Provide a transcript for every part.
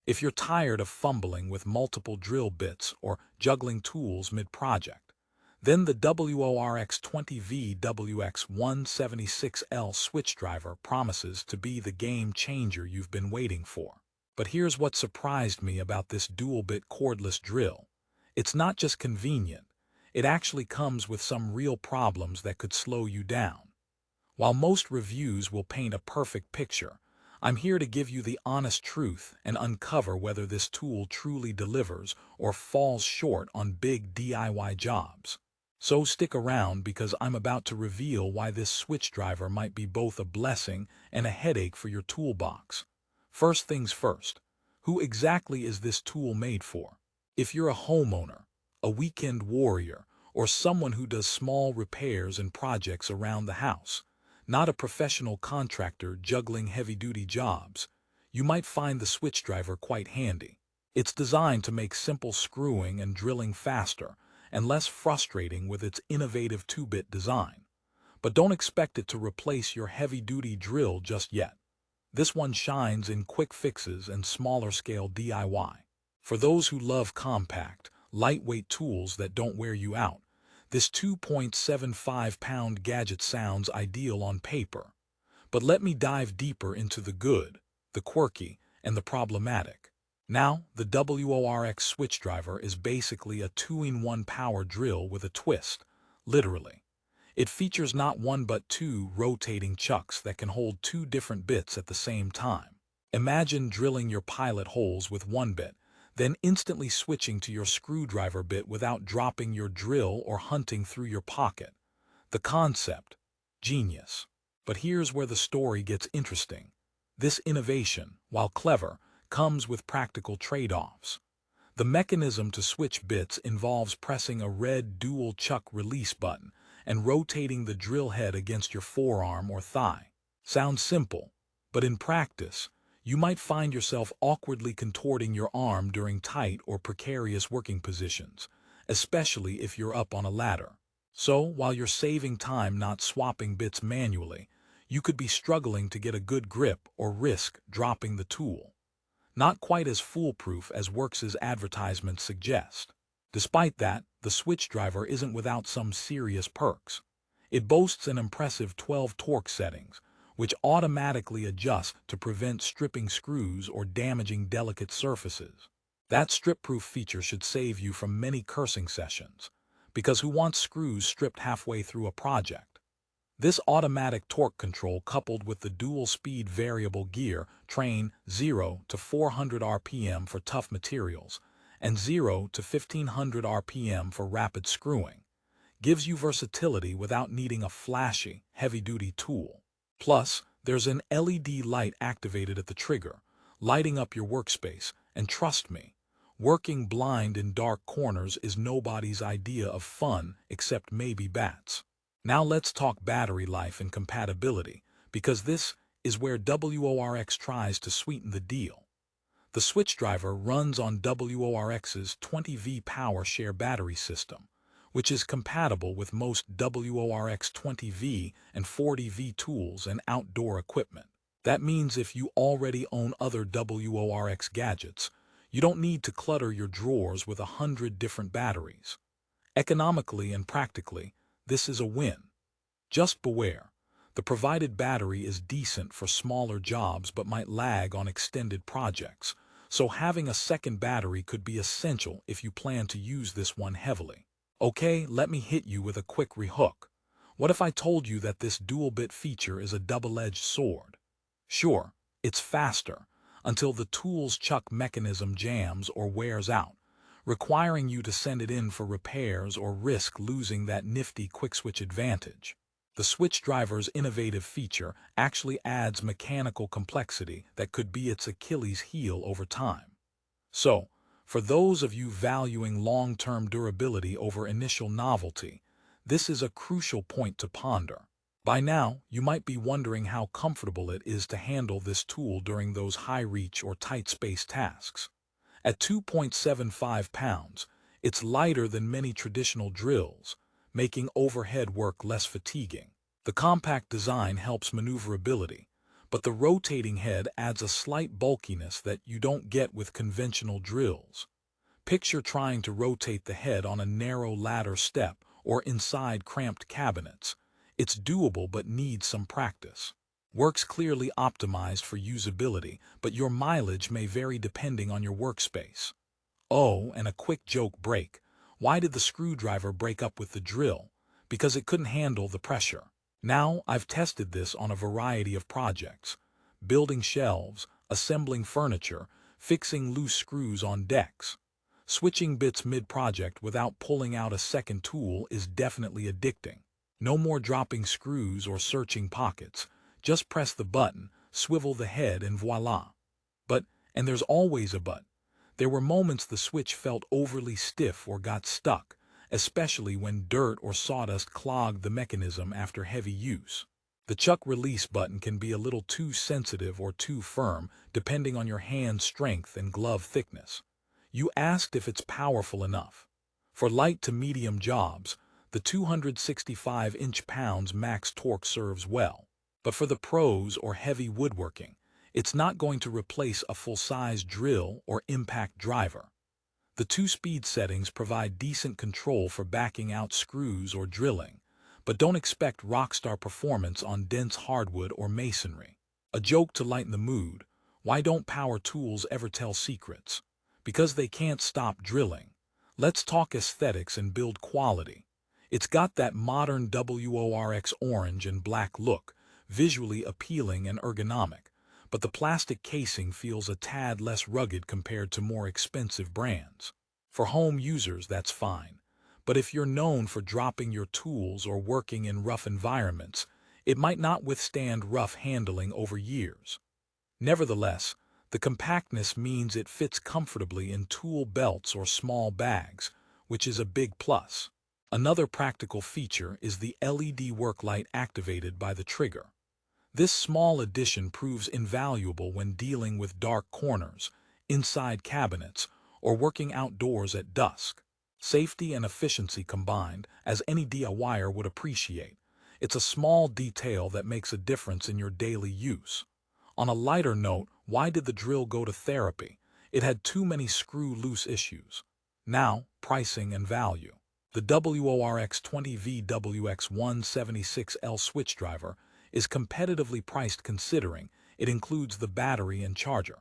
If you're tired of fumbling with multiple drill bits or juggling tools mid-project, then the WORX 20V WX176L Switchdriver promises to be the game changer you've been waiting for. But here's what surprised me about this dual-bit cordless drill. It's not just convenient, it actually comes with some real problems that could slow you down. While most reviews will paint a perfect picture, I'm here to give you the honest truth and uncover whether this tool truly delivers or falls short on big DIY jobs. So stick around because I'm about to reveal why this switch driver might be both a blessing and a headache for your toolbox. First things first, who exactly is this tool made for? If you're a homeowner, a weekend warrior, or someone who does small repairs and projects around the house, not a professional contractor juggling heavy-duty jobs, you might find the switch driver quite handy. It's designed to make simple screwing and drilling faster and less frustrating with its innovative 2-bit design. But don't expect it to replace your heavy-duty drill just yet. This one shines in quick fixes and smaller-scale DIY. For those who love compact, lightweight tools that don't wear you out, this 2.75-pound gadget sounds ideal on paper. But let me dive deeper into the good, the quirky, and the problematic. Now, the WORX Switchdriver is basically a 2-in-1 power drill with a twist, literally. It features not one but two rotating chucks that can hold two different bits at the same time. Imagine drilling your pilot holes with one bit, then instantly switching to your screwdriver bit without dropping your drill or hunting through your pocket. The concept, genius. But here's where the story gets interesting. This innovation, while clever, comes with practical trade-offs. The mechanism to switch bits involves pressing a red dual chuck release button and rotating the drill head against your forearm or thigh. Sounds simple, but in practice, you might find yourself awkwardly contorting your arm during tight or precarious working positions, especially if you're up on a ladder. So, while you're saving time not swapping bits manually, you could be struggling to get a good grip or risk dropping the tool. Not quite as foolproof as WORX's advertisements suggest. Despite that, the switch driver isn't without some serious perks. It boasts an impressive 12 torque settings, which automatically adjust to prevent stripping screws or damaging delicate surfaces. That strip-proof feature should save you from many cursing sessions, because who wants screws stripped halfway through a project? This automatic torque control coupled with the dual-speed variable gear train 0 to 400 RPM for tough materials and 0 to 1500 RPM for rapid screwing gives you versatility without needing a flashy, heavy-duty tool. Plus, there's an LED light activated at the trigger, lighting up your workspace, and trust me, working blind in dark corners is nobody's idea of fun except maybe bats. Now let's talk battery life and compatibility, because this is where WORX tries to sweeten the deal. The switch driver runs on WORX's 20V Power Share battery system, which is compatible with most WORX 20V and 40V tools and outdoor equipment. That means if you already own other WORX gadgets, you don't need to clutter your drawers with 100 different batteries. Economically and practically, this is a win. Just beware, the provided battery is decent for smaller jobs but might lag on extended projects, so having a second battery could be essential if you plan to use this one heavily. Okay, let me hit you with a quick rehook. What if I told you that this dual-bit feature is a double-edged sword? Sure, it's faster, until the tool's chuck mechanism jams or wears out, requiring you to send it in for repairs or risk losing that nifty quick-switch advantage. The switch driver's innovative feature actually adds mechanical complexity that could be its Achilles heel over time. So, for those of you valuing long-term durability over initial novelty, this is a crucial point to ponder. By now, you might be wondering how comfortable it is to handle this tool during those high-reach or tight-space tasks. At 2.75 pounds, it's lighter than many traditional drills, making overhead work less fatiguing. The compact design helps maneuverability, but the rotating head adds a slight bulkiness that you don't get with conventional drills. Picture trying to rotate the head on a narrow ladder step or inside cramped cabinets. It's doable but needs some practice. WORX clearly optimized for usability, but your mileage may vary depending on your workspace. Oh, and a quick joke break. Why did the screwdriver break up with the drill? Because it couldn't handle the pressure. Now, I've tested this on a variety of projects. Building shelves, assembling furniture, fixing loose screws on decks. Switching bits mid-project without pulling out a second tool is definitely addicting. No more dropping screws or searching pockets. Just press the button, swivel the head, and voila. But, and there's always a but, there were moments the switch felt overly stiff or got stuck, especially when dirt or sawdust clogged the mechanism after heavy use. The chuck release button can be a little too sensitive or too firm, depending on your hand strength and glove thickness. You asked if it's powerful enough. For light to medium jobs, the 265 inch-pounds max torque serves well. But for the pros or heavy woodworking, it's not going to replace a full-size drill or impact driver. The 2-speed settings provide decent control for backing out screws or drilling, but don't expect rockstar performance on dense hardwood or masonry. A joke to lighten the mood: why don't power tools ever tell secrets? Because they can't stop drilling. Let's talk aesthetics and build quality. It's got that modern WORX orange and black look, visually appealing and ergonomic, but the plastic casing feels a tad less rugged compared to more expensive brands. For home users, that's fine, but if you're known for dropping your tools or working in rough environments, it might not withstand rough handling over years. Nevertheless, the compactness means it fits comfortably in tool belts or small bags, which is a big plus. Another practical feature is the LED work light activated by the trigger. This small addition proves invaluable when dealing with dark corners, inside cabinets, or working outdoors at dusk. Safety and efficiency combined, as any DIYer would appreciate. It's a small detail that makes a difference in your daily use. On a lighter note, why did the drill go to therapy? It had too many screw-loose issues. Now, pricing and value. The WORX 20V WX176L Switchdriver is competitively priced considering it includes the battery and charger.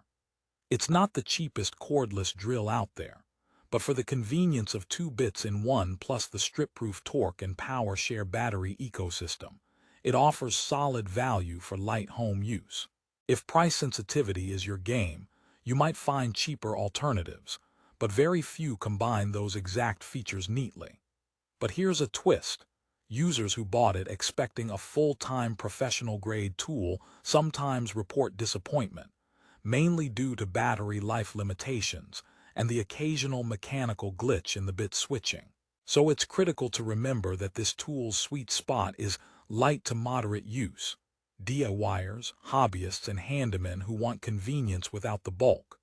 It's not the cheapest cordless drill out there, but for the convenience of 2 bits in one plus the strip-proof torque and power share battery ecosystem, it offers solid value for light home use. If price sensitivity is your game, you might find cheaper alternatives, but very few combine those exact features neatly. But here's a twist. Users who bought it expecting a full-time professional-grade tool sometimes report disappointment, mainly due to battery life limitations and the occasional mechanical glitch in the bit switching. So it's critical to remember that this tool's sweet spot is light to moderate use. DIYers, hobbyists, and handymen who want convenience without the bulk.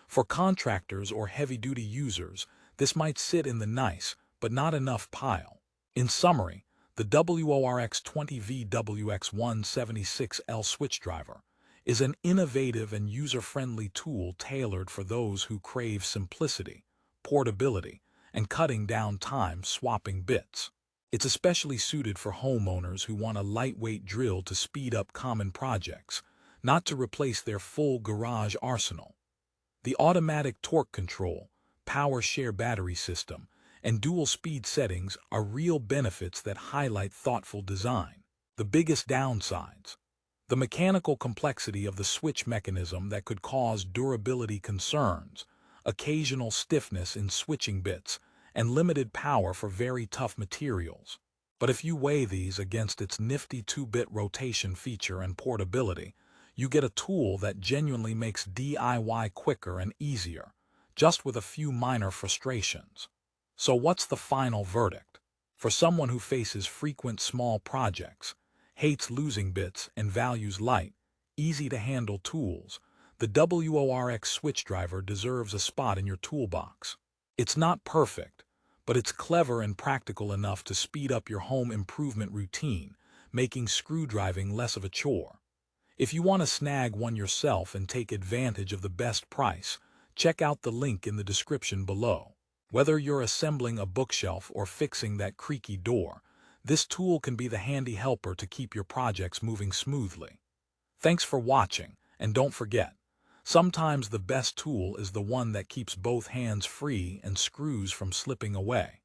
For contractors or heavy-duty users, this might sit in the nice, but not enough pile. In summary, the WORX 20V WX176L Switchdriver is an innovative and user-friendly tool tailored for those who crave simplicity, portability, and cutting down time swapping bits. It's especially suited for homeowners who want a lightweight drill to speed up common projects, not to replace their full garage arsenal. The automatic torque control, power share battery system, and dual speed settings are real benefits that highlight thoughtful design. The biggest downsides: the mechanical complexity of the switch mechanism that could cause durability concerns, occasional stiffness in switching bits, and limited power for very tough materials. But if you weigh these against its nifty 2-bit rotation feature and portability, you get a tool that genuinely makes DIY quicker and easier, just with a few minor frustrations. So what's the final verdict? For someone who faces frequent small projects, hates losing bits, and values light, easy-to-handle tools, the WORX Switchdriver deserves a spot in your toolbox. It's not perfect, but it's clever and practical enough to speed up your home improvement routine, making screwdriving less of a chore. If you want to snag one yourself and take advantage of the best price, check out the link in the description below. Whether you're assembling a bookshelf or fixing that creaky door, this tool can be the handy helper to keep your projects moving smoothly. Thanks for watching, and don't forget, sometimes the best tool is the one that keeps both hands free and screws from slipping away.